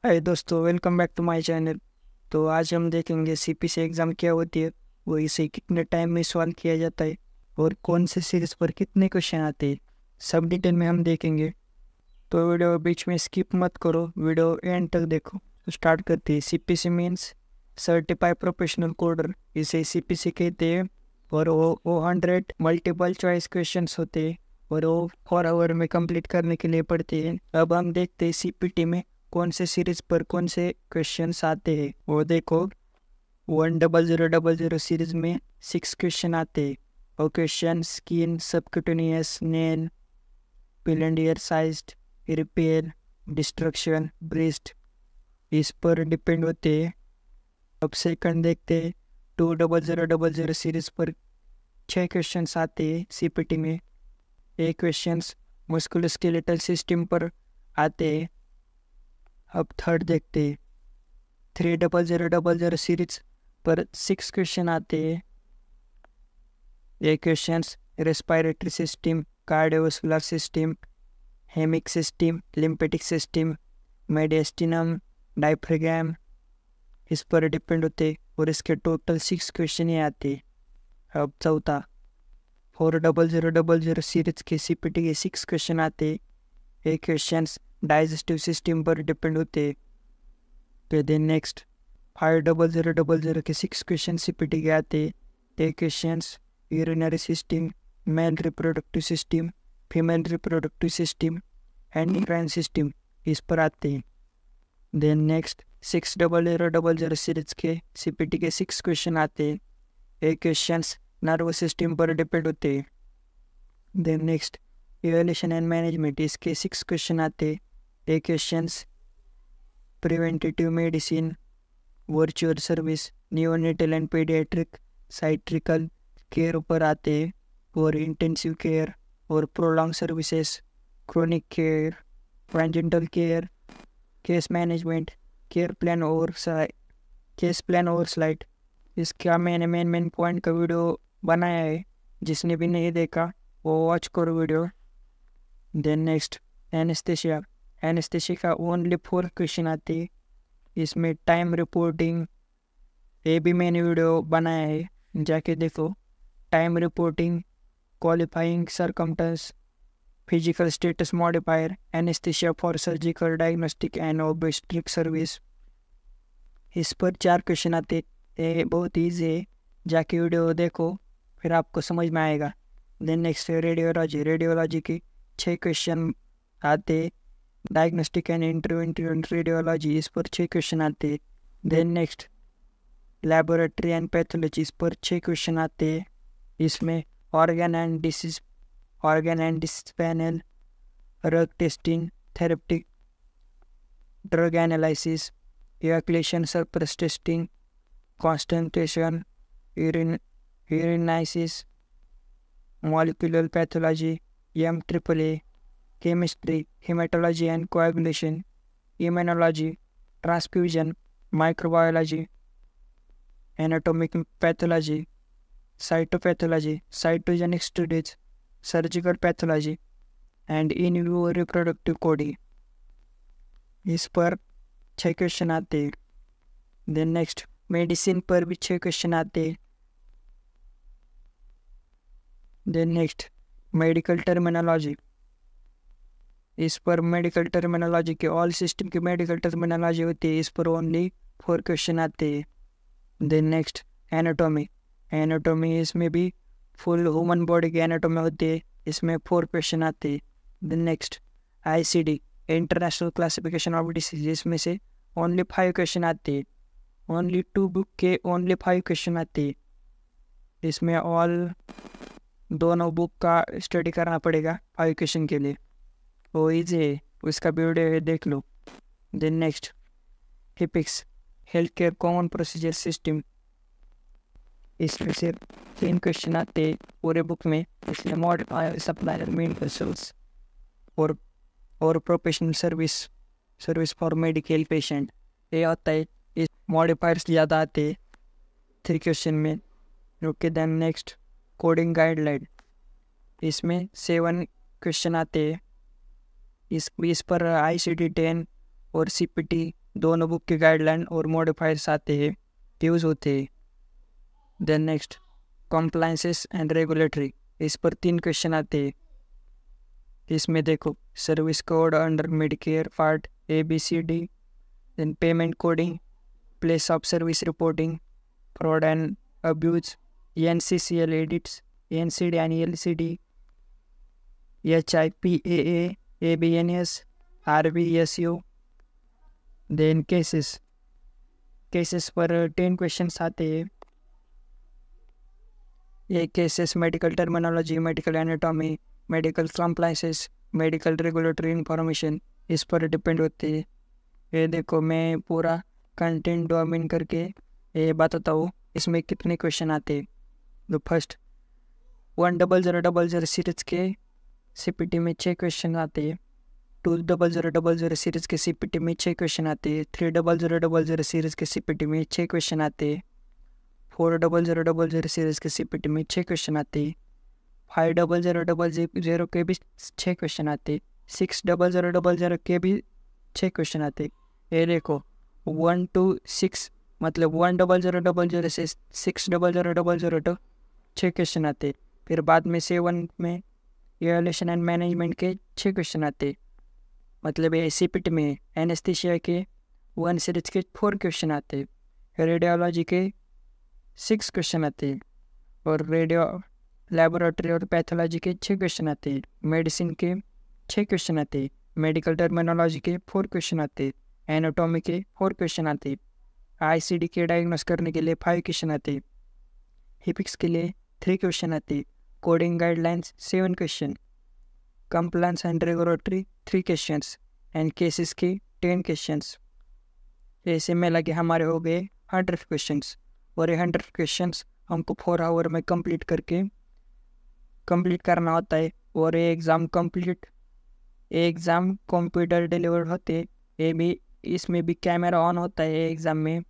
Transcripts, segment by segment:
हाय दोस्तों, welcome back to my channel. तो आज हम देखेंगे सीपीसी एग्ज़ाम क्या होती है, वो इसे कितने टाइम में सॉल्व किया जाता है और कौन से सीरीज पर कितने क्वेश्चन आते हैं, सब डिटेल में हम देखेंगे। तो वीडियो बीच में स्किप मत करो, वीडियो एंड तक देखो। तो स्टार्ट करते हैं। CPC means certified professional coder, इसे सीपीसी कहते हैं। और वो 100 मल्टीपल चॉइस क्वेश्चन होते हैं और वो 4 आवर में कंप्लीट करने के लिए पढ़ते हैं। अब हम देखते हैं सीपीटी में कौन से सीरीज पर कौन से क्वेश्चंस आते हैं। वो देखो, 10000 सीरीज में 6 क्वेश्चन आते हैं। और question skin, subcutaneous, nail, pill and year sized, repair, destruction, breast, इस पर डिपेंड होते हैं। अब सेकंड देखते हैं। 20000 सीरीज पर 6 क्वेश्चंस आते हैं सीपीटी में। एक क्वेश्चंस मस्कुलोस्केलेटल सिस्टम पर आते हैं। अब थर्ड देखते हैं। 30000 सीरीज पर 6 क्वेश्चन आते हैं। ये questions respiratory system, cardiovascular system, hemic system, lymphatic system, mediastinum, diaphragm, इस पर डिपेंड होते हैं और इसके टोटल 6 क्वेश्चन ही आते हैं। अब चौथा, 40000 सीरीज के सीपीटी के 6 क्वेश्चन आते हैं। ये क्वेश्चंस डाइजेस्टिव सिस्टम पर डिपेंड होते हैं। तो देन नेक्स्ट, 5000 के 6 क्वेश्चन सीपीटी के आते हैं। ये questions urinary system, male reproductive system, female reproductive system, endocrine system, इस पर आते हैं। देन नेक्स्ट, 6000 सीरीज के सीपीटी के 6 क्वेश्चन आते हैं। ये क्वेश्चंस नर्वस सिस्टम पर डिपेंड होते हैं। Then next, evaluation and management, इसके 6 क्वेश्चन आते हैं। ये questions preventive medicine, virtual service, neonatal and paediatric, साइट्रिकल केयर पर आते हैं। और इंटेंसिव केयर और prolonged services, chronic care, ट्रांजेंटल care, case management, case plan oversight, इसका मैंने मेन पॉइंट का वीडियो बनाया है। जिसने भी नहीं देखा वो वॉच करो video. Then next, anaesthesia. Anaesthesia का ओनली 4 क्वेश्चन आते हैं। इसमें टाइम रिपोर्टिंग, ये भी मैंने वीडियो बनाया है, जाके देखो। Time reporting, qualifying circumstance, physical status modifier, anaesthesia for surgical diagnostic and obstetric service, इस पर 4 क्वेश्चन आते। ये बहुत ईजी है, जाके वीडियो देखो फिर आपको समझ में आएगा। Then next, radiology. रेडियोलॉजी के 6 क्वेश्चन आते। डायग्नोस्टिक एंड इंटरवेंटिव रेडियोलॉजी, इस पर 6 क्वेश्चन आते। Then next, laboratory and pathology, इस पर 6 क्वेश्चन आते हैं। इसमें organ and disease panel, drug testing, therapeutic drug analysis, evacuation surplus testing, concentration, urinalysis, molecular pathology, MAAA, chemistry, haematology and coagulation, immunology, transfusion, microbiology, anatomic pathology, cytopathology, cytogenic studies, surgical pathology and in vivo reproductive coding, इस पर 6 question आते हैं। Then next, medicine पर भी 6 question आते हैं। Then next, medical terminology, इस पर मेडिकल टर्मिनोलॉजी के ऑल सिस्टम की मेडिकल टर्मिनोलॉजी होती है, इस पर ओनली 4 क्वेश्चन आते हैं। Then next, anatomy. एनाटॉमी, इसमें भी फुल ह्यूमन बॉडी की एनाटॉमी होती है, इसमें 4 क्वेश्चन आते हैं। Then next, ICD, international classification of disease, इसमें से ओनली 5 क्वेश्चन आते हैं। ओनली 2 बुक के ओनली 5 क्वेश्चन आते हैं। इसमें ऑल दोनों बुक का स्टडी करना पड़ेगा 5 क्वेश्चन के लिए। वो ईजी है, उसका वीडियो देख लो। Then next, HIPICS, health care common procedure system, इसमें से 3 क्वेश्चन आते हैं पूरे बुक में। इसमें मॉडिफायर, सप्लायर, मेडिकल सोर्स और professional service for medical patient, ये आता है। इस मॉडिफायर्स ज़्यादा आते हैं 3 क्वेश्चन में। Okay, then next, coding guideline, इसमें 7 क्वेश्चन आते हैं। इस पर ICD 10 और CPT दोनों बुक के गाइडलाइन और मॉडिफायर्स आते हैं, यूज़ होते हैं। Then next compliances and regulatory, इस पर 3 क्वेश्चन आते हैं। इसमें देखो service code under Medicare part ABCD, then payment coding, place of service reporting, fraud and abuse, NCCL edits, NCD and LCD, HIPAA, ABNS, RVSU, then cases पर 10 questions आते हैं। ये cases medical terminology, medical anatomy, medical compliances, medical regulatory information, इस पर depend होती है। ये देखो मैं पूरा कंटेंट डोमेन करके ये बताता हूँ इसमें कितने क्वेश्चन आते हैं। तो फर्स्ट 10000 सीरीज के CPT में 6 क्वेश्चन आते हैं। 20000 सीरीज के CPT में 6 क्वेश्चन आते हैं। 30000 सीरीज के CPT में 6 क्वेश्चन आते हैं। 4000 सीरीज के CPT में 6 क्वेश्चन आते हैं। 5000 के भी 6 क्वेश्चन आते हैं। 6000 के भी 6 क्वेश्चन आते हैं। ये देखो 1 to 6 मतलब 10000 से 6000 तक 6 क्वेश्चन आते। फिर बाद में 7 में इवैल्यूएशन एंड मैनेजमेंट के 6 क्वेश्चन आते। मतलब ये CPT में एनेस्थीसिया के 1 सीरीज के 4 क्वेश्चन आते, रेडियोलॉजी के 6 क्वेश्चन आते हैं, और रेडियो लैबोरेटरी और पैथोलॉजी के 6 क्वेश्चन आते हैं। मेडिसिन के 6 क्वेश्चन आते हैं। मेडिकल टर्मिनोलॉजी के 4 क्वेश्चन आते हैं। एनाटॉमी के 4 क्वेश्चन आते हैं। ICD के डायग्नोस करने के लिए 5 क्वेश्चन आते हैं। हिपिक्स के लिए 3 क्वेश्चन आते हैं। Coding guidelines 7 question, compliance and regulatory 3 questions, and cases के 10 क्वेश्चंस। ऐसे में लगे हमारे हो गए 100 क्वेश्चंस, और ये 100 क्वेश्चंस हमको 4 आवर में कंप्लीट करना होता है। और ये एग्ज़ाम कंप्यूटर डिलीवर्ड होते। ये भी इसमें भी कैमरा ऑन होता है एग्ज़ाम में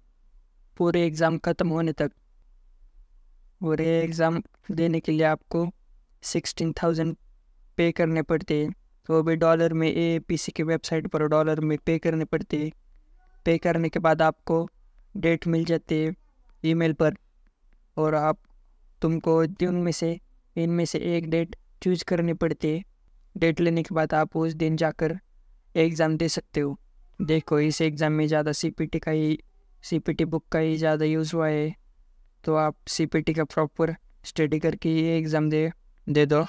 पूरे एग्ज़ाम ख़त्म होने तक। और ये एग्ज़ाम देने के लिए आपको 16,000 पे करने पड़ते हैं। तो भी डॉलर में AAPC की वेबसाइट पर डॉलर में पे करने पड़ते हैं। पे करने के बाद आपको डेट मिल जाती है ईमेल पर, और तुमको इनमें से एक डेट चूज करनी पड़ती है। डेट लेने के बाद आप उस दिन जाकर एग्ज़ाम दे सकते हो। देखो इस एग्ज़ाम में ज़्यादा CPT बुक का ही ज़्यादा यूज़ हुआ है, तो आप CPT का प्रॉपर स्टडी करके ये एग्ज़ाम दे दो।